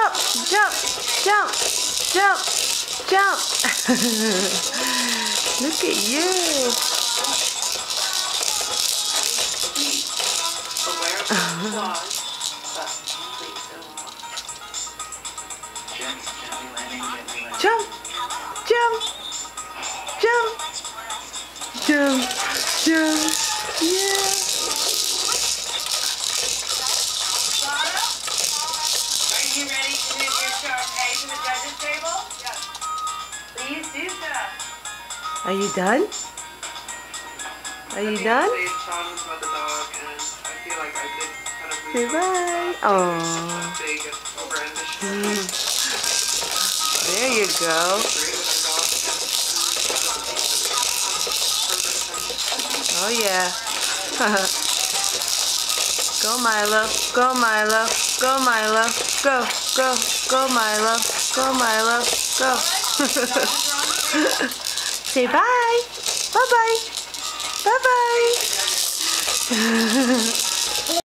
jump, jump, jump, jump, jump. Look at you. Jump, jump, jump, jump, jump, yeah. Are you ready to move your sharp A to the judges table? Yes. Please do so. Are you done? Are you done? Say bye. Oh. There you go. Oh yeah. Go Milo. Go Milo. Go Milo. Go. Go. Go Milo. Go Milo. Go. Say bye. Bye bye. Bye bye.